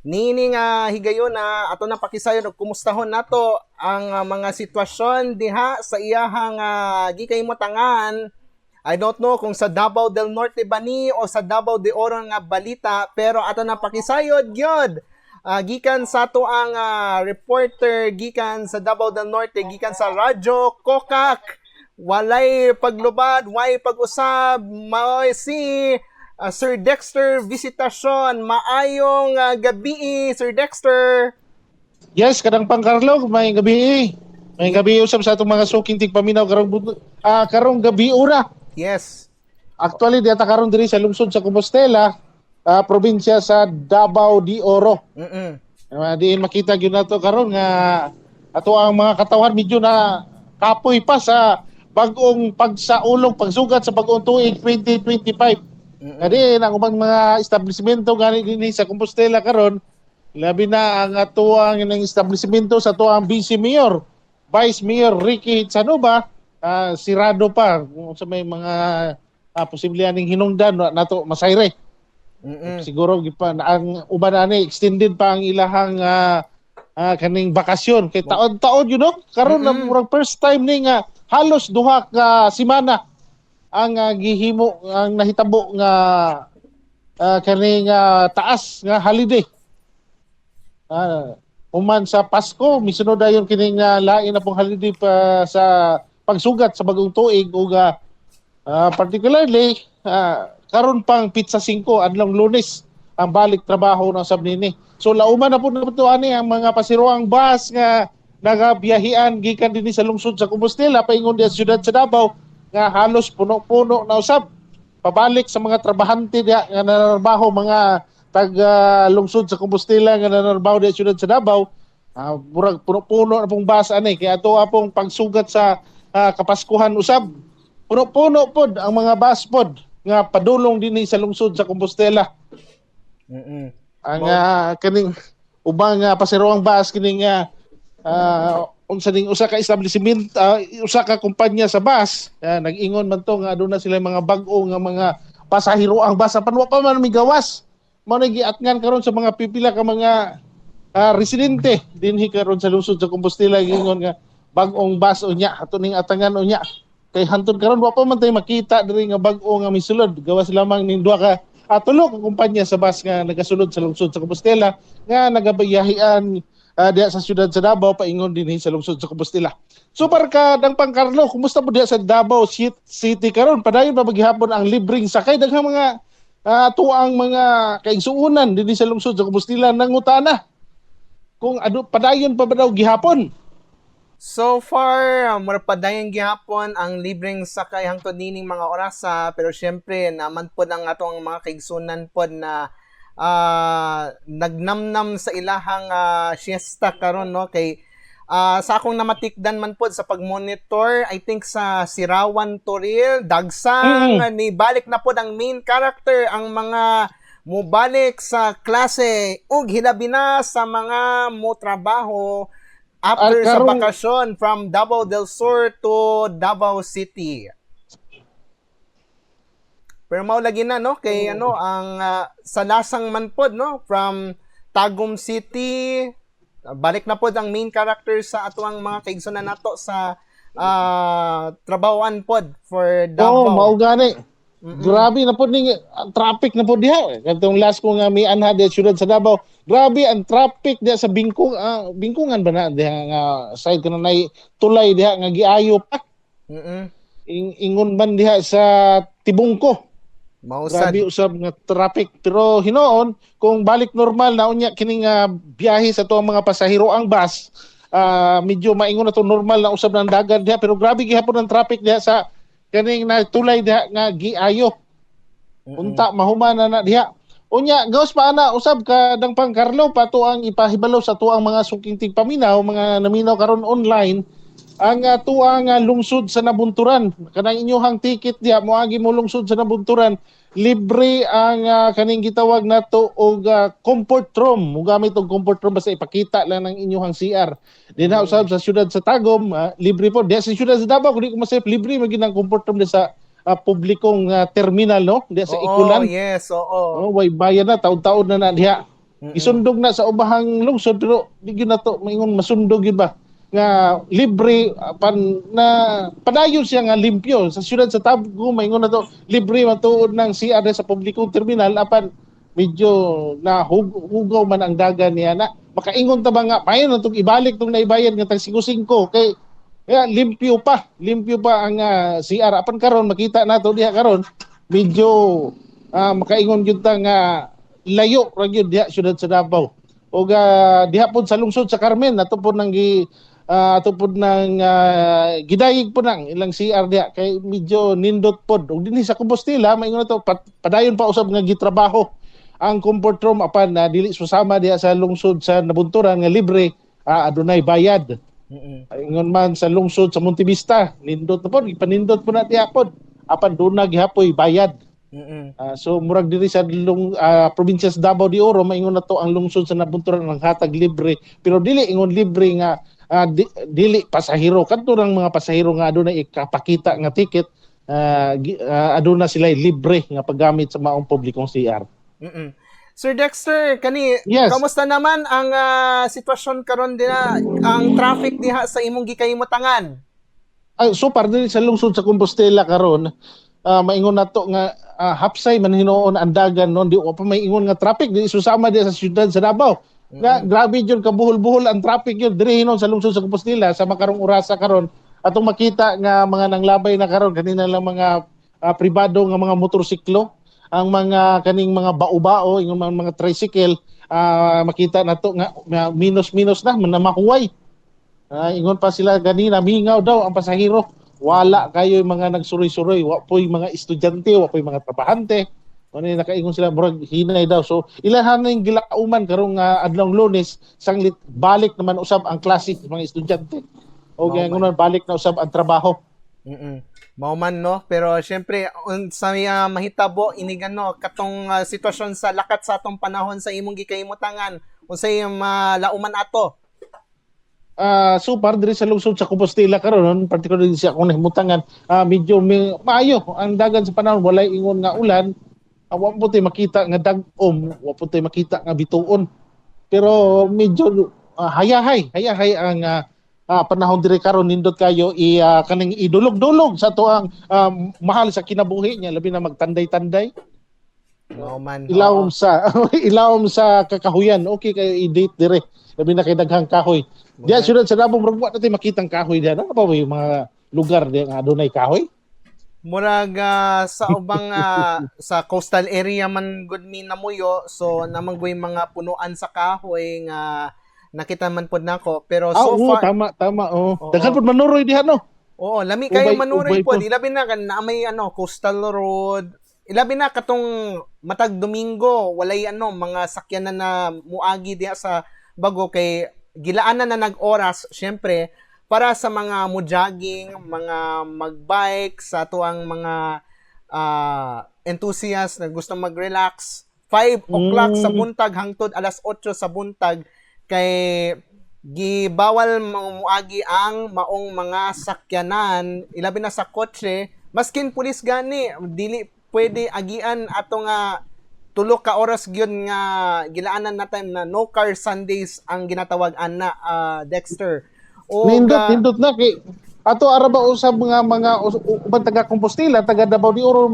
Nini nga higayon na ato na pakisayon og kumustahon nato ang mga sitwasyon diha sa iyahang gikay motangan. I don't know kung sa Davao del Norte ba ni o sa Davao de Oro nga balita, pero ato na pakisayod gyud. Gikan sa ato ang reporter gikan sa Davao del Norte, gikan sa Radyo Kokak. Walay paglubad, way pag-usab, may si Sir Dexter Visitasyon. Maayong gabi, Sir Dexter. Yes, kadang pangkarlo, may gabi. May gabi usab sa atong mga suking tigpaminaw karong gabi ura. Yes. Actually, di ata karon diri sa lungsod sa Compostela, probinsya sa Davao de Oro. Diin makita gyud nato karon nga ato ang mga katawan medyo na kapoy pa sa bag-ong pagsaulog, pagsugat sa bag-ong tuig 2025. Kadi ang ubang mga establishmento gani dinhi sa Compostela karon, labi na ang atuang ng establishmento sa atuang Vice Mayor, Vice Mayor Ricky Hitsanuba, sirado pa sa may mga posibilidad ning hinungdan nato masayre. Siguro ang uban ani extended pa ang ilahang kaning bakasyon kay taon-taon you know karon na murag first time ni nga halos duha ka semana ang gihimo ang nahitabo nga kaning taas nga holiday. Human sa Pasko misunod dayon kining lain na pong holiday pa sa pagsugat sa bagong tuig ug particularly karon pang pizza 5 adlong Lunes ang balik trabaho ng sabnini. So lauman na po ani ang mga pasiruang bus nga nagabiyahian gikan dinhi sa lungsod sa Compostela paingon sa siyudad sa Davao nga halos puno-puno na usab pabalik sa mga trabahante diha nga nanarbaho, mga taga lungsod sa Compostela nga nanarbaho diha sa siyudad sa Davao. Murag puno-puno na pong bus ani kaya ato apong pagsugat sa Kapaskuhan usab puno-puno pod ang mga bus pod nga padulong dinhi sa lungsod sa Compostela. Ang kaning ubang pasiruang bus kining unsa ning usa ka establishment, usa ka kumpanya sa bus, nag-ingon man to nga aduna sila mga bag-o nga mga pasahero ang bus apan wa pa man migawas. Mao na giatngan karon sa mga pipila ka mga residente dinhi karon sa lungsod sa Compostela, gingon nga bag-ong bus unya ato ning atangan unya. Kay hantod karon wa pa man tay makita diri nga bag-o nga misulod, gawas lamang ning duha ka tulo ka kumpanya sa bus nga nagasulod sa lungsod sa Compostela nga nagabayahian diya sa siyudad sa Davao paingon dinhi sa lungsod sa Compostela. So ka dang pangkarlo, kumusta po diya sa Davao City karon? Padayon pa maghihapon ang libreng sakay daghang mga tuang mga kaigsuonan dinhi sa lungsod sa Compostela nangutana kung padayon pa ba daw gihapon. So far, mura padayon gihapon ang libreng sakay hangtod nining mga orasa, pero syempre naman pod ang atong mga kaigsunan pod na nagnamnam sa ilahang siesta karon no kay sa akong namatikdan man pod sa pagmonitor, I think sa Sirawan Toril dagsang ni balik na pod ang main character, ang mga mubalik sa klase ug hilabi na sa mga mo trabaho after sa bakasyon from Davao del Sur to Davao City. Pero mao lagi na no kay ang sa lasang man pod no from Tagum City balik na pod ang main character sa atuang mga kaigsunan nato sa trabahoan pod for Davao. Mao gani. Grabe na pod ning traffic na pod diha. Katong last ko nga mi anha diha siyudad sa Davao. Grabe ang traffic diha sa Bingkungan ba na diha nga side kanay tulay diha nga giayo pa. Ingon man diha sa Tibungko. Grabe usab nga traffic, pero hinoon kung balik normal na unya kining biyahe sa tuang mga pasahero ang bus, medyo maingon na to normal na usab ng dagan diha, pero grabe gihapon ang traffic diha sa kaning natulay diha nga giayo. Unta mahuman na diha. Unya gawas pa ana usab kadang pangkarlo pa to ang ipahibalo sa tuang mga suking tigpaminaw, mga naminaw karon online. Ang tuang lungsod sa Nabunturan, kanang inyohang ticket diha moagi mo lungsod sa Nabunturan, libre ang kaning gitawag nato og comfort room. Mugamit og comfort room basta ipakita lang ng inyohang CR. Dinha usab sa siyudad sa Tagum, libre po. Diha sa siyudad sa Davao kung di ko masayop, libre maging ang comfort room sa publikong terminal no, diha sa Ikulan. Yes, oo. Way bayan na taud-taud na diha. Isundog na sa ubahang lungsod pero di gyud nato maingon masundog gyud ba nga libre na padayon siya nga limpyo sa siyudad sa Tagum maingon na to libre matuod ng CR sa publikong terminal apan medyo na hugaw man ang dagan niya na makaingon ta ba nga payon na itong ibalik itong naibayad nga tag 5-5 kay kaya limpyo pa ang CR apan karon makita nato diha karon medyo makaingon gyud ta nga layo ra gyud diha siyudad sa Davao ug diha pod sa lungsod sa Carmen ato pod nang gidayig po nang ilang CR diha kay medyo nindot pod ug dinhi sa Compostela maingon na to padayon pa usab nga gitrabaho ang comfort room apan dili susama diha sa lungsod sa Nabunturan nga libre adunay bayad. Ingon man sa lungsod sa Montevista nindot na pod ipanindot po na diha pod apan dunay gihapoy bayad. So murag diri sa probinsya sa Davao de Oro maingon na to ang lungsod sa Nabunturan ang hatag libre pero dili ingon libre nga dili pasahero kadto ng mga pasahero nga adunay ikapakita nga ticket aduna sila libre nga paggamit sa maong publikong CR. Sir Dexter, Yes. kamusta naman ang sitwasyon karon dinha ang traffic diha sa imong gikaymutangan? So par diri sa lungsod sa Compostela karon maingon nato nga hapsay man hinuon ang dagan non di pa may ingon nga traffic di susama di sa siyudad sa Davao nga grabe jud kabuhol-buhol ang traffic yun diri hinon sa lungsod sa Compostela sa makarong orasa karon atong makita nga mga nanglabay na karon kanina lang mga pribado nga mga motorsiklo ang mga kaning mga bao-bao ingon mga tricycle makita nato nga minus na mahuway ingon pa sila ganina mingaw daw ang pasahero wala kayo yung mga nagsuroy-suroy wa po'y mga estudyante wa po'y mga trabahante ano nakaingon sila murag hinay daw so ilahan na yung gilauman karong adlong Lunes sanglit balik naman usab ang klase ng mga estudyante o ganyan balik na usab ang trabaho. Mao man no pero syempre sa mahitabo inigan no katong sitwasyon sa lakat sa atong panahon sa imong gikaymutangan unsay malauman ato. So par diri sa lungsod sa Compostela karon particularly sa akong nahimutangan medyo maayo ang dagan sa panahon walay ingon nga ulan wa po tay makita nga dag-om wa po tay makita nga bituon pero medyo hayahay ang panahon diri karon nindot kayo kaning idulog-dulog sa tuang mahal sa kinabuhi niya labi na magtanday-tanday ilawom sa kakahuyan okay kay i-date dire labi na kay daghang kahoy diya siyudad sa Davao murag wa natin makitang kahoy diya na pa yung mga lugar diya nga adunay kahoy murag sa ubang sa coastal area man gud mi namuyo so namanggoy mga punuan sa kahoy nga nakita man pod nako pero so far tama daghan pod manuroy diha no lami kayo manuroy pod ilabi na kan na may coastal road ilabi na katong matag Domingo walay mga sakyanan na muagi diha sa bago kay gilaanan na nag-oras syempre para sa mga mo-jogging, mga mag-bike sa tuang mga enthusiast na gusto mag-relax 5 o'clock sa buntag hangtod 8:00 sa buntag kay gibawal muagi ang maong mga sakyanan ilabi na sa kotse maskin pulis gani dili pwede agian ato nga 3 ka oras gyud nga gilaanan natin na no car Sundays ang ginatawag ana Dexter. Nindot na kay ato araba usab mga uban taga Compostela taga Davao de Oro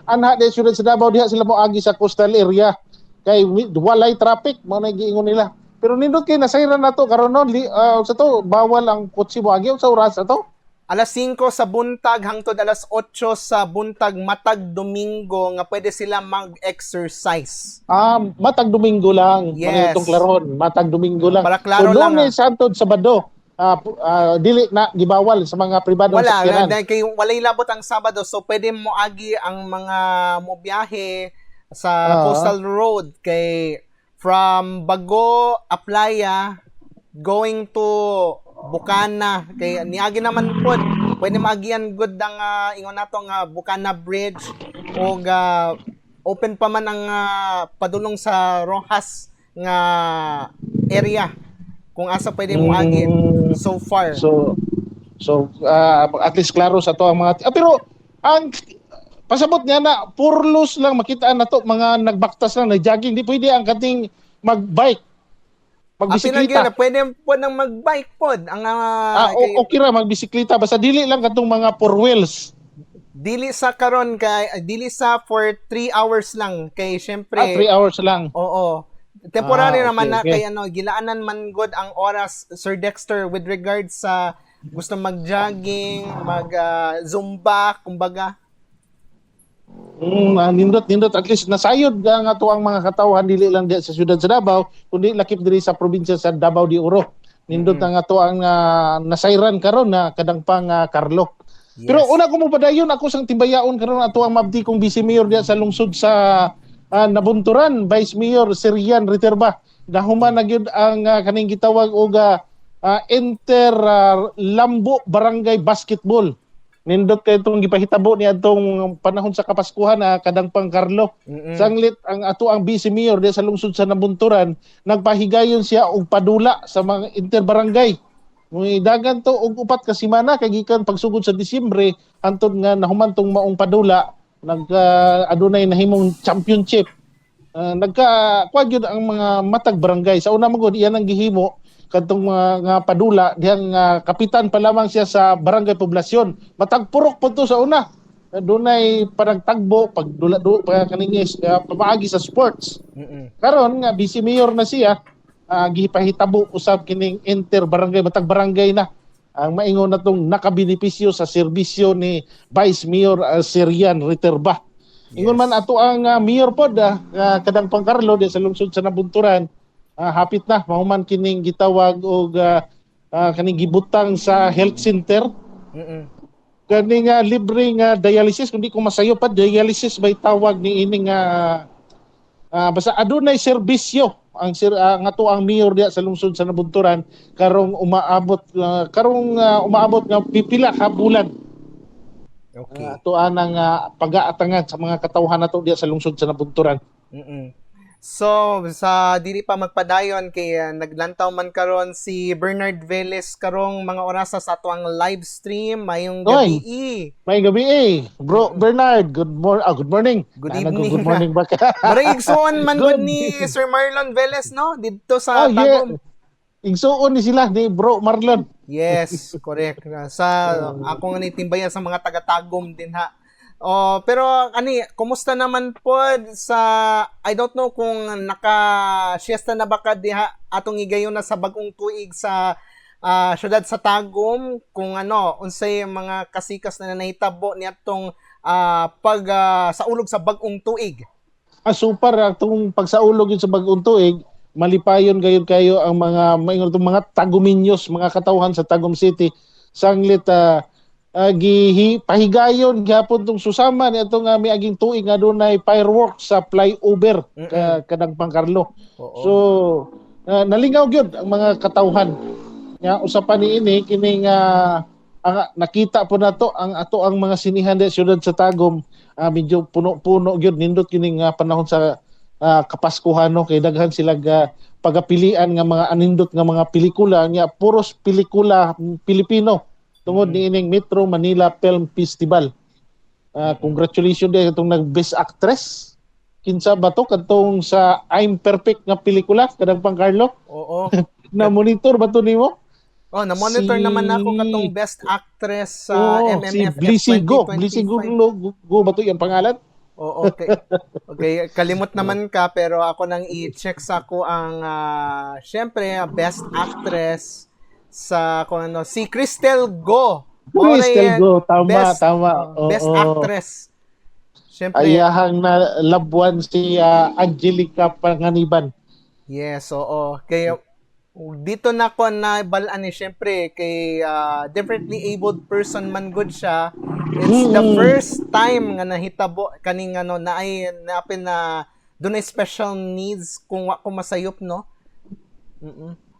anha de siyudad sa Davao diha sila moagi sa coastal area kay walay traffic mo na giingon nila pero nindot kay nasayran nato karon no sa to bawal ang kotse moagi sa oras ato 5 sa buntag hangtod 8 sa buntag matag Domingo nga pwede sila mag-exercise. Matag Domingo lang. Yes. Itong klaron, matag Domingo lang. Para klaro so, lang. Lunes, Santod, Sabado, dili na gibawal sa mga pribadong sakyanan. Wala, kay walay labot ang Sabado so pwede mo agi ang mga mo biyahe sa coastal road kay from Bago, Aplaya going to Bukana kay niagi naman pod pwede maagian good ang ingon nato nga Bukana Bridge o open pa man ang padulong sa Rojas nga area kung asa pwede moagi so far so at least klaro sa to ang mga pero ang pasabot niya na purlos lang makitaan nato mga nagbaktas lang nagjogging di pwede ang kating magbike, magbisiklita. Pinagyan, pwede po nang mag-bike pod. Ang Okay ra magbisiklita basta dili lang katong mga four wheels. dili sa karon kay dili sa for 3 hours lang kay 3 syempre hours lang. oo. Temporary Okay, naman na okay. kay gilaanan man good ang oras Sir Dexter with regards sa gusto mag-jogging, zumba, kumbaga. Nindot at least nasayod nga to ang mga katawhan dili lang diya sa siyudad sa Davao kundi lakip diri sa probinsya sa Davao de Oro. Nindot na nga to ang nasayran karon na kadang pang Carlo. Yes. Pero una ko mo padayon ako sang timbayaon karon ato ang mabdi kong vice mayor diya sa lungsod sa Nabunturan, Vice Mayor Serian Riterba. Nahuman na gyud ang kaning gitawag og Inter Lambo Barangay Basketball. Nindot kay itong gipahitabo ni atong panahon sa Kapaskuhan kadang pang Carlo. Sanglit ang ato ang vice mayor diya sa lungsod sa Nabunturan, nagpahigayon siya og padula sa mga interbarangay. Dagan to og 4 ka semana kay gikan pagsugod sa Disyembre hantod nga nahuman tong maong padula adunay nahimong championship. Kuha gyud ang mga matag barangay. Sa una magod iyan ang gihimo kadtong nga padula dihang kapitan pa lamang siya sa barangay poblasyon. Matagpurok po to sa una. Dunay panagtagbo pagdula kaningis pamaagi sa sports. Karon nga vice mayor na siya, gipahitabo usab kining inter barangay matag barangay na ang maingon natong nakabenepisyo sa serbisyo ni Vice Mayor Serian Riterba. Ingon man ato ang mayor pod kadang pang Carlo di sa lungsod sa Nabunturan, hapit na mahuman kining gitawag og kaning gibutang sa health center. Kaning libreng dialysis kundi ko masayo pa dialysis bay tawag ni ining basta adunay serbisyo ang ato ang mayor diya sa lungsod sa Nabunturan karong umaabot nga pipila ka bulan. Okay. Ato anang pag-aatangan sa mga katawhan nato diya sa lungsod sa Nabunturan. So sa dili pa magpadayon kay naglantaw man karon si Bernard Velez karong mga oras sa ato ang live stream mayong gabi. May gabi Bro Bernard, good morning. Good evening. Good morning ba ka? Maray igsuon man gud ni Sir Marlon Velez no dito sa Tagum. Igsuon ni sila ni Bro Marlon. Yes, correct. Sa ako nga timbayan sa mga taga-Tagum din ha. Pero kumusta naman po sa I don't know kung naka-siesta na ba ka diha atong igayon na sa bagong tuig sa syudad sa Tagum kung unsay mga kasikas na nahitabo niadtong sa ulog sa bagong tuig. Super atong pagsaulog yun sa bagong tuig, malipayon gayud kayo ang mga Taguminyos, mga katawhan sa Tagum City. Sanglit pahigayon gyapon tong susama ni atong miaging tuig nga dunay fireworks sa flyover kadang pang Carlo. So nalingaw gyud ang mga katawhan nya usapan niini kining nakita po nato ang ato ang mga sinihan sa siyudad sa Tagum, medyo puno-puno gyud nindot kining panahon sa Kapaskuhan kay daghan sila pagapilian nga mga anindot nga mga pelikula nya puros pelikula Pilipino tungod ni ining Metro Manila Film Festival. Congratulations din itong nag-Best Actress. Kinsa ba to? Katong sa I'm Perfect nga pelikula, kadang pang Carlo. Oo. Na-monitor ba to nimo? Na-monitor naman ako katong Best Actress sa MMFF si Blisigo. 2025. Blisigo ba to yung pangalan? Oo, okay. Okay, kalimot naman ka pero ako nang i-check sa ko ang syempre Best Actress sa si Cristel Go. Cristel Go, tama. Best Actress. Syempre ayahang na labuan si Angelica Panganiban. Yes, oo. Kaya dito na ko na balaan syempre kay differently abled person man good siya. It's the first time nga nahitabo kaning naapin na dunay special needs kung wa ko masayop no.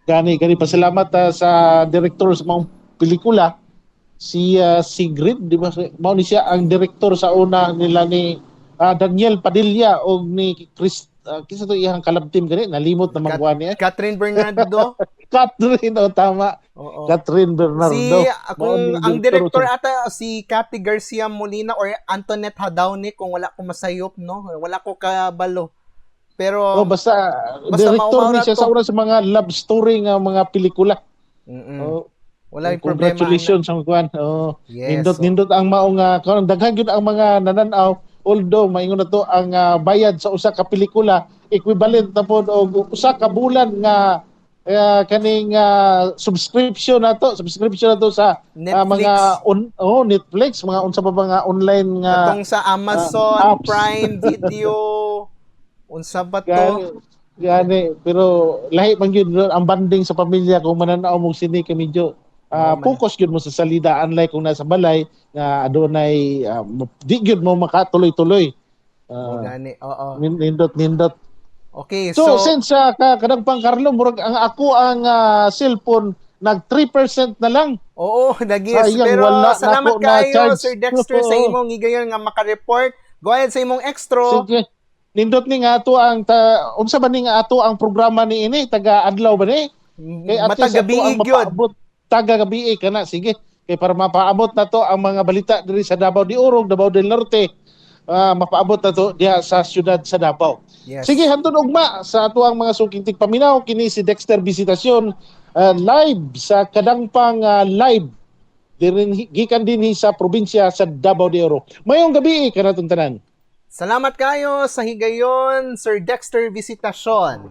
Gani pasalamat sa director sa mga pelikula si Sigrid, di ba? Mao ni siya ang director sa una nila ni Daniel Padilla o ni kisa to iyang collab team gani nalimot na magkuan niya. Catherine Bernardo. Catherine tama. Oo. Catherine Bernardo. Ang director ata si Cathy Garcia Molina or Antoinette Hadaune kung wala ko masayop no. Wala ko kabalo. Pero basta basta director maumaw ni na siya sa to. una sa mga love story nga mga pelikula. Mm. Oh, Wala yung problema ana. congratulations ang kuan. Oh, Yes. So, nindot ang mao nga karon daghan gyud ang mga nananaw, although maingon na to ang bayad sa usa ka pelikula equivalent na pod og usa ka bulan nga kaning subscription na to sa Netflix. mga Netflix, mga unsa pa ba nga online nga Katong sa Amazon apps. Prime Video. Unsa ba Gani, to? gani, pero lahi man gyud ang banding sa pamilya kung mananaw mo sini ka medyo Mao man. focus gyud mo sa salida unlike kung nasa balay nga adunay di gyud mo makatuloy-tuloy. Mao Ah, gani. Oo. nindot. Okay, So so since kadang pang Carlo murag ang ako ang cellphone nag 3% na lang. oo, nagis. Sayang Pero wala na salamat ako na kayo, charge. Sir Dexter, sa imong gigayon nga maka-report. Go ahead sa imong extra. Sige. Nindot ni nga ato ang unsa ba ni nga ato ang programa ni ini taga adlaw ba ni? Kay at least ato ang Matagabi gyud. mapaabot taga gabi kana sige. Kay para mapaabot na to ang mga balita diri sa Davao de Oro, Davao del Norte. Mapaabot na to diha sa siyudad sa Davao. Yes. Sige hantod ugma sa ato ang mga suking paminaw kini si Dexter Visitasyon live sa kadangpang live gikan dinhi sa probinsya sa Davao de Oro. Mayong gabi kanatong tanan. Salamat kayo sa higayon, Sir Dexter Visitasyon.